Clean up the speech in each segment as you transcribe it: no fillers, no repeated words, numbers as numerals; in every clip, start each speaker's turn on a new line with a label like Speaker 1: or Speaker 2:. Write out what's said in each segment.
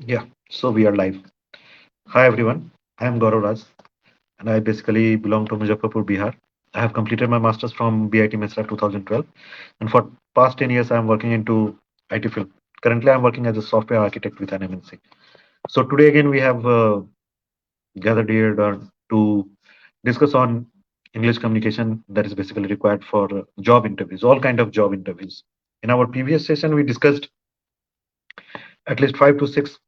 Speaker 1: Yeah, so we are live. Hi everyone, I am Gaurav Raj and I basically belong to Muzaffarpur, Bihar. I have completed my masters from BIT Mesra 2012 and for past 10 years I am working into IT field. Currently I am working as a software architect with an MNC. So today again we have gathered here to discuss on English communication that is basically required for job interviews, all kind of job interviews. In our previous session we discussed at least 5 to 6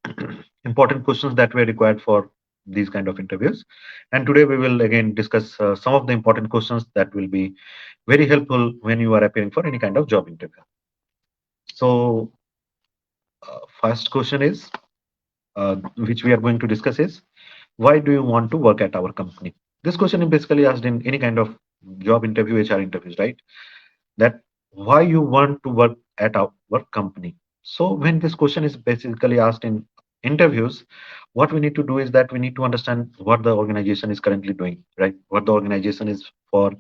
Speaker 1: important questions that were required for these kind of interviews. And today we will again discuss some of the important questions that will be very helpful when you are appearing for any kind of job interview. So, first question is, which we are going to discuss is, why do you want to work at our company? This question is basically asked in any kind of job interview, HR interviews, right? That why you want to work at our company. So when this question is basically asked in interviews, what we need to do is that we need to understand what the organization is currently doing, right? What the organization is for.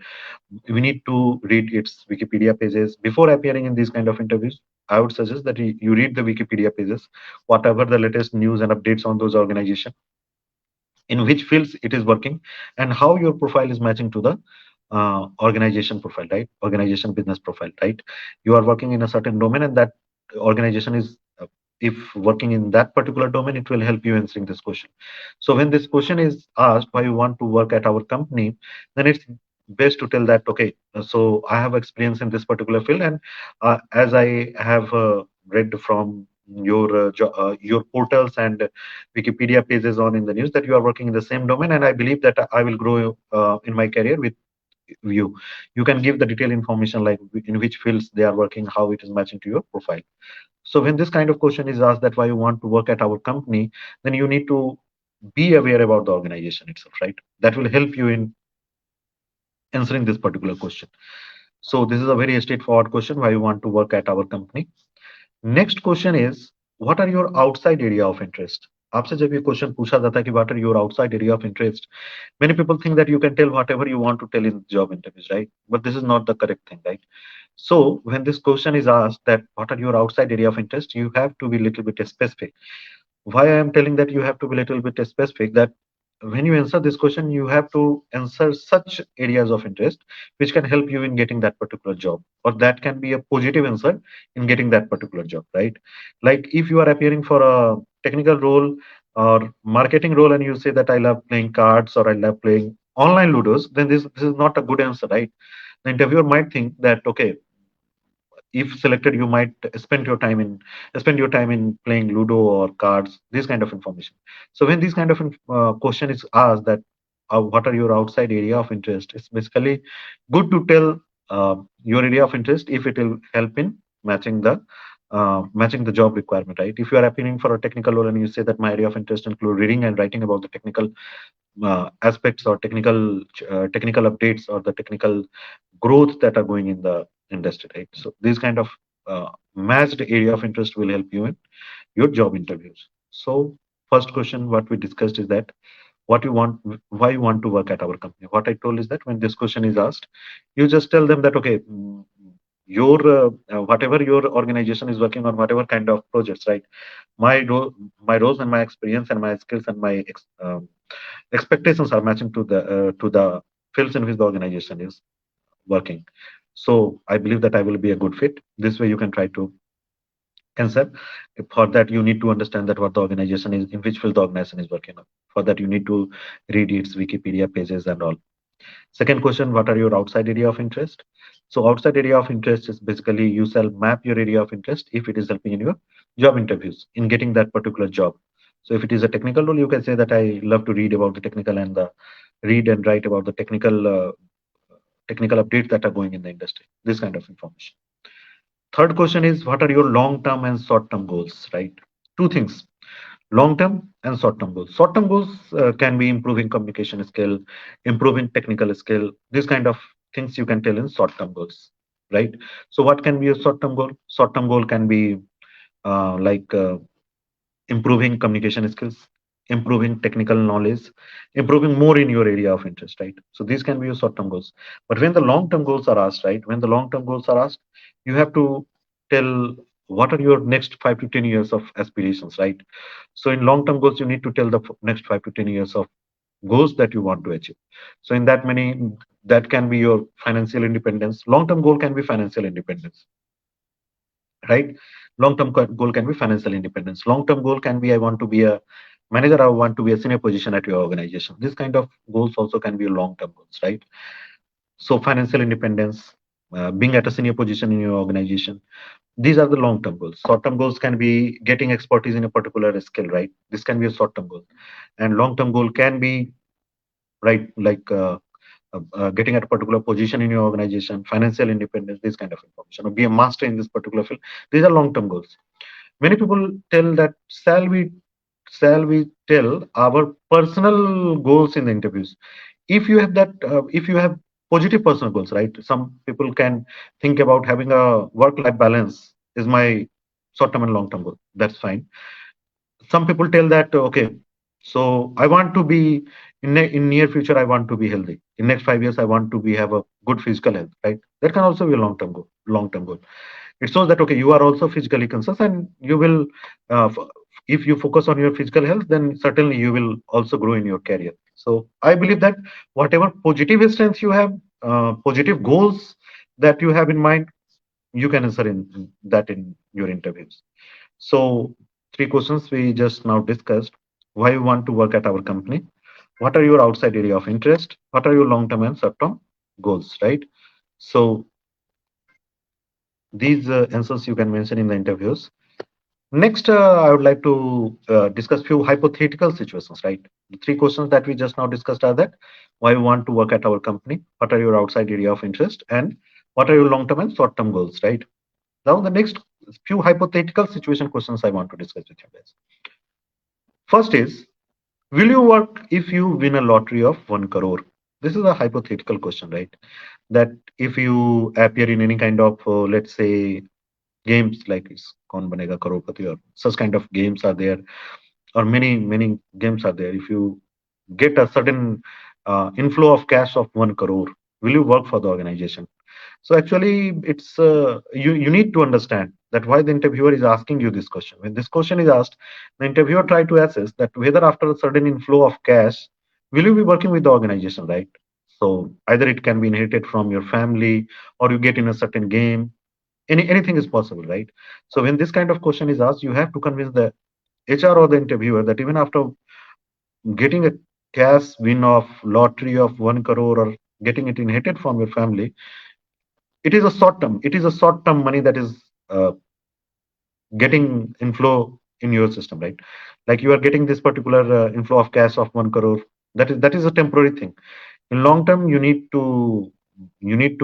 Speaker 1: We need to read its Wikipedia pages before appearing in these kind of interviews. I would suggest that you read the Wikipedia pages, whatever the latest news and updates on those organizations, in which fields it is working, and how your profile is matching to the organization profile, right? Organization business profile, right? You are working in a certain domain, and that organization is, if working in that particular domain, it will help you answering this question. So when this question is asked, why you want to work at our company, then it's best to tell that, okay, so I have experience in this particular field, and as I have read from your portals and Wikipedia pages on in the news that you are working in the same domain, and I believe that I will grow in my career with you. You can give the detailed information like in which fields they are working, how it is matching to your profile. So when this kind of question is asked that why you want to work at our company, then you need to be aware about the organization itself, right? That will help you in answering this particular question. So this is a very straightforward question, why you want to work at our company. Next question is what are your outside area of interest. आपसे जब ये question पूछा जाता है कि what are your outside area of interest, many people think that you can tell whatever you want to tell in job interviews, right? But this is not the correct thing, right? So when this question is asked that what are your outside area of interest, you have to be little bit specific. Why I am telling that you have to be little bit specific, that when you answer this question, you have to answer such areas of interest which can help you in getting that particular job, or that can be a positive answer in getting that particular job, right? Like if you are appearing for a technical role or marketing role and you say that I love playing cards or I love playing online ludos, then this is not a good answer, right? The interviewer might think that, okay, if selected, you might spend your time in playing ludo or cards, this kind of information. So when this kind of question is asked that what are your outside area of interest, it's basically good to tell your area of interest if it will help in matching the job requirement, right? If you are applying for a technical role and you say that my area of interest include reading and writing about the technical aspects or technical updates or the technical growth that are going in the industry, right? So this kind of matched area of interest will help you in your job interviews. So first question what we discussed is that what you want, why you want to work at our company. What I told is that when this question is asked, you just tell them that, okay, your whatever your organization is working on, whatever kind of projects, right? My roles and my experience and my skills and my expectations are matching to the fields in which the organization is working. So I believe that I will be a good fit. This way you can try to answer. For that, you need to understand that what the organization is, in which field the organization is working on. For that, you need to read its Wikipedia pages and all. Second question, what are your outside area of interest? So outside area of interest is basically you shall map your area of interest if it is helping in your job interviews in getting that particular job. So if it is a technical role, you can say that I love to read about the technical and the read and write about the technical updates that are going in the industry. This kind of information. Third question is what are your long term and short term goals, right? Two things, long term and short term goals. Short term goals can be improving communication skill, improving technical skill, this kind of things you can tell in short term goals, right? So what can be a short term goal? Short term goal can be like improving communication skills, improving technical knowledge, improving more in your area of interest, right? So these can be your short term goals. But when the long term goals are asked, right, when the long term goals are asked, you have to tell what are your next 5 to 10 years of aspirations, right? So in long term goals, you need to tell the next 5 to 10 years of goals that you want to achieve. So in that many, that can be your financial independence. Long term goal can be financial independence, right? Long term goal can be financial independence. Long term goal can be, I want to be a manager, I want to be a senior position at your organization. This kind of goals also can be long term goals, right? So financial independence, being at a senior position in your organization, these are the long term goals. Short term goals can be getting expertise in a particular skill, right? This can be a short term goal. And long term goal can be, right, like getting at a particular position in your organization, financial independence, this kind of information, or be a master in this particular field. These are long term goals. Many people tell that, shall we tell our personal goals in the interviews? If you have that, if you have positive personal goals, right? Some people can think about having a work life balance is my short term and long term goal. That's fine. Some people tell that, okay, so I want to be in near future, I want to be healthy in next 5 years, I want to be have a good physical health, right? That can also be a long term goal. It shows that, okay, you are also physically conscious, and you will, if you focus on your physical health, then certainly you will also grow in your career. So I believe that whatever positive strengths you have, positive goals that you have in mind, you can answer in that in your interviews. So three questions we just now discussed: why you want to work at our company, what are your outside area of interest, what are your long-term and short-term goals, right? So these answers you can mention in the interviews. Next, I would like to discuss few hypothetical situations, right? The three questions that we just now discussed are that why you want to work at our company, what are your outside area of interest, and what are your long-term and short-term goals, right? Now, the next few hypothetical situation questions I want to discuss with you guys. First is, will you work if you win a lottery of 1 crore? This is a hypothetical question, right? That if you appear in any kind of, let's say, games like it's Kaun Banega Crorepati, or such kind of games are there, or many games are there. If you get a sudden inflow of cash of 1 crore, will you work for the organization? So actually, it's you need to understand that why the interviewer is asking you this question. When this question is asked, the interviewer try to assess that whether after a sudden inflow of cash, will you be working with the organization, right? So either it can be inherited from your family, or you get in a certain game. Anything is possible, right? So when this kind of question is asked, you have to convince the HR or the interviewer that even after getting a cash win of lottery of 1 crore, or getting it inherited from your family, it is a short term money that is getting inflow in your system, right? Like you are getting this particular inflow of cash of 1 crore. That is a temporary thing. In long term, you need to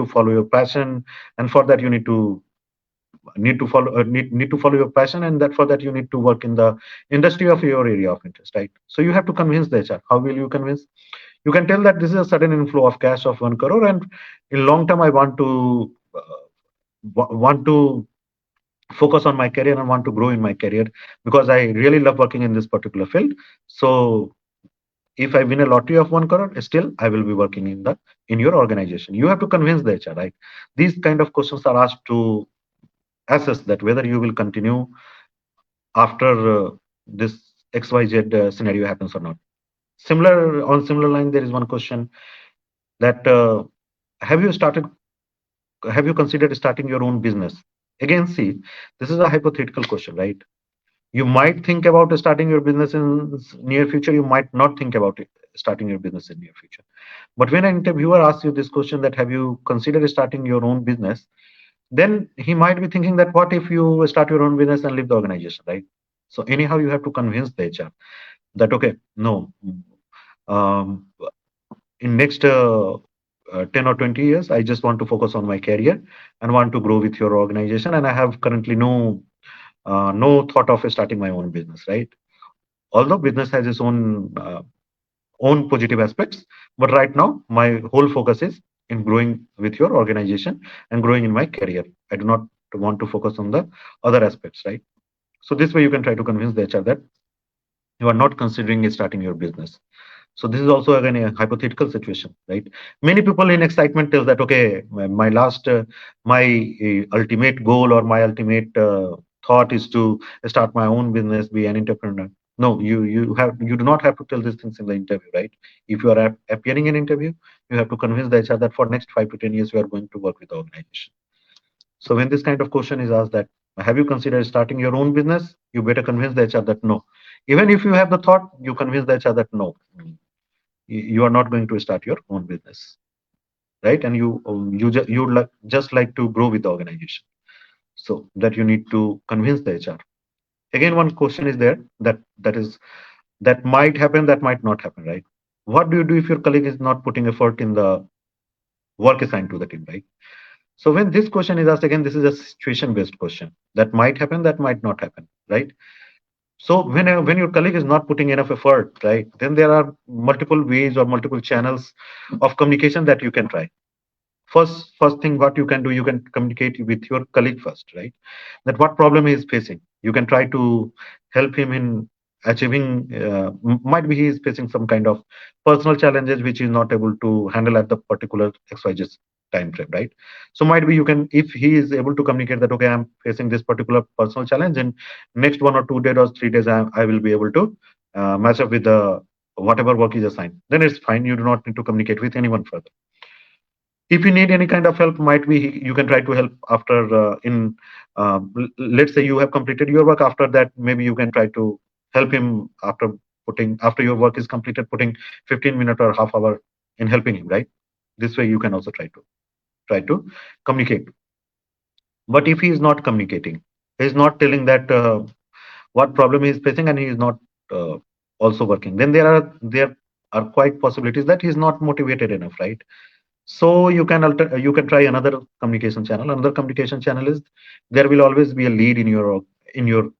Speaker 1: follow your passion, and for that you need to follow your passion, and that for that you need to work in the industry of your area of interest, right? So you have to convince the HR. How will you convince? You can tell that this is a sudden inflow of cash of 1 crore, and in long term I want to focus on my career and want to grow in my career, because I really love working in this particular field. So if I win a lottery of 1 crore, still I will be working in your organization. You have to convince the HR, right? These kind of questions are asked to assess that whether you will continue after this XYZ scenario happens or not. Similar line, there is one question that have you started have you considered starting your own business? Again, see, this is a hypothetical question, right? You might think about starting your business in near future, you might not think about it starting your business in near future. But when an interviewer asks you this question, that have you considered starting your own business, then he might be thinking that what if you start your own business and leave the organization, right? So anyhow, you have to convince the HR that, okay, no, um, in next 10 or 20 years, I just want to focus on my career and want to grow with your organization, and I have currently no thought of starting my own business, right? Although business has its own positive aspects, but right now my whole focus is in growing with your organization and growing in my career. I do not want to focus on the other aspects, right? So this way you can try to convince the HR that you are not considering starting your business. So this is also again a hypothetical situation, right? Many people in excitement tell that, okay, my ultimate goal, or my ultimate thought is to start my own business, be an entrepreneur. No, you do not have to tell these things in the interview, right? If you are appearing in interview, you have to convince the HR that for next 5 to 10 years you are going to work with the organization. So when this kind of question is asked that have you considered starting your own business, you better convince the HR that no. Even if you have the thought, you convince the HR that no, you are not going to start your own business, right? And you just like to grow with the organization, so that you need to convince the HR. Again, one question is there that might happen, that might not happen, right? What do you do if your colleague is not putting effort in the work assigned to the team, right? So when this question is asked, again, this is a situation based question that might happen, that might not happen, right? So when your colleague is not putting enough effort, right, then there are multiple ways or multiple channels of communication that you can try. First thing what you can do, you can communicate with your colleague first, right? That what problem he is facing, you can try to help him in achieving, might be he is facing some kind of personal challenges which he is not able to handle at the particular xyz time frame, right? So might be you can, if he is able to communicate that okay, I'm facing this particular personal challenge in next 1 or 2 days or 3 days, I will be able to match up with the whatever work is assigned, then it's fine. You do not need to communicate with anyone further. If you need any kind of help, might be you can try to help after in let's say you have completed your work. After that, maybe you can try to help him after putting, after your work is completed, putting 15 minutes or half hour in helping him, right? This way you can also try to communicate. But if he is not communicating, he is not telling that what problem he is facing, and he is not uh, also working, then there are quite possibilities that he is not motivated enough, right? So you can try another communication channel. Another communication channel is, there will always be a lead in your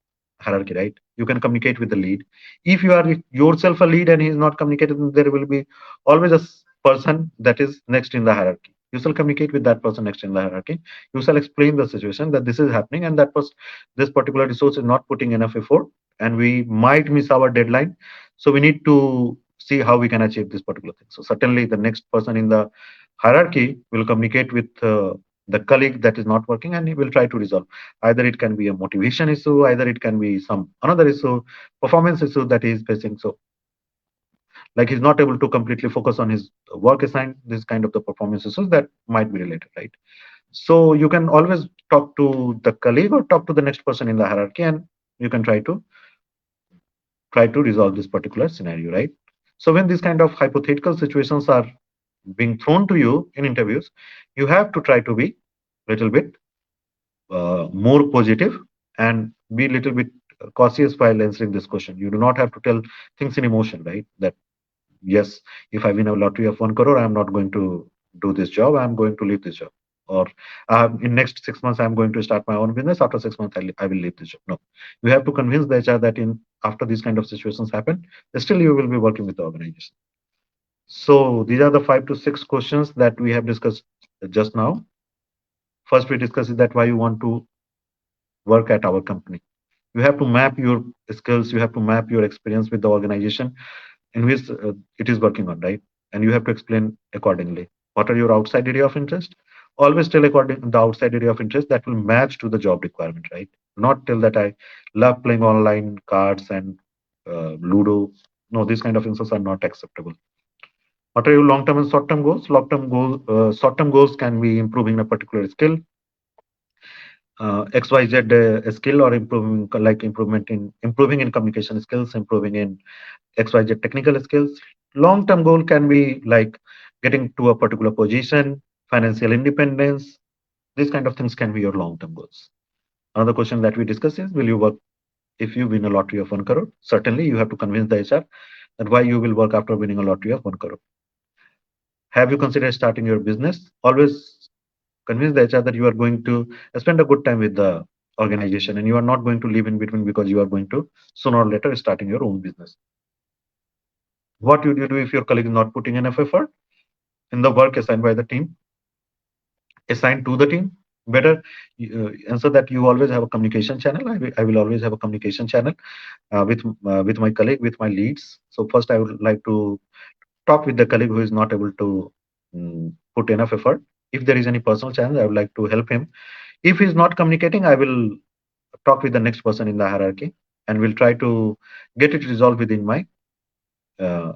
Speaker 1: hierarchy, right? You can communicate with the lead. If you are yourself a lead and he is not communicating, then there will be always person that is next in the hierarchy. You shall communicate with that person next in the hierarchy. You shall explain the situation that this is happening, and this particular resource is not putting enough effort, and we might miss our deadline. So we need to see how we can achieve this particular thing. So certainly the next person in the hierarchy will communicate with the colleague that is not working, and he will try to resolve. Either it can be a motivation issue, either it can be some another issue, performance issue that he is facing. So like he's not able to completely focus on his work assigned, this kind of the performance issues that might be related, right? So you can always talk to the colleague or talk to the next person in the hierarchy, and you can try to resolve this particular scenario, right? So when these kind of hypothetical situations are being thrown to you in interviews, you have to try to be little bit more positive and be little bit cautious while answering this question. You do not have to tell things in emotion, right? That yes, if I win a lottery of 1 crore, I'm not going to do this job. I'm going to leave this job. Or in next 6 months, I'm going to start my own business. After 6 months, I will leave this job. No, you have to convince the HR that in after these kind of situations happen, still you will be working with the organization. So these are the 5 to 6 questions that we have discussed just now. First, we discussed is that why you want to work at our company. You have to map your skills, you have to map your experience with the organization in which it is working on, right? And you have to explain accordingly. What are your outside area of interest? Always tell according the outside area of interest that will match to the job requirement, right? Not tell that I love playing online cards and Ludo. No, these kind of answers are not acceptable. What are your long-term and short-term goals? Short-term goals can be improving a particular skill, XYZ skill, or improving in communication skills, improving in XYZ technical skills. Long-term goal can be like getting to a particular position, financial independence. These kind of things can be your long-term goals. Another question that we discuss is, will you work if you win a lottery of 1 crore? Certainly, you have to convince the HR that why you will work after winning a lottery of 1 crore. Have you considered starting your business? Always convince the HR that you are going to spend a good time with the organization, and you are not going to leave in between, because you are going to sooner or later starting your own business. What would you do if your colleague is not putting enough effort in the work assigned by the team, assigned to the team? Better answer that you always have a communication channel. I will always have a communication channel with my colleague, with my leads. So first, I would like to talk with the colleague who is not able to put enough effort. If there is any personal challenge, I would like to help him. If he's not communicating, I will talk with the next person in the hierarchy, and we'll try to get it resolved uh,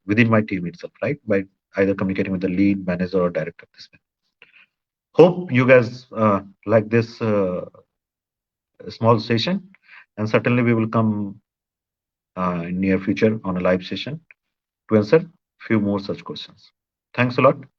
Speaker 1: within my team itself, right? By either communicating with the lead, manager, or director. This way. Hope you guys like this small session, and certainly we will come in near future on a live session to answer few more such questions. Thanks a lot.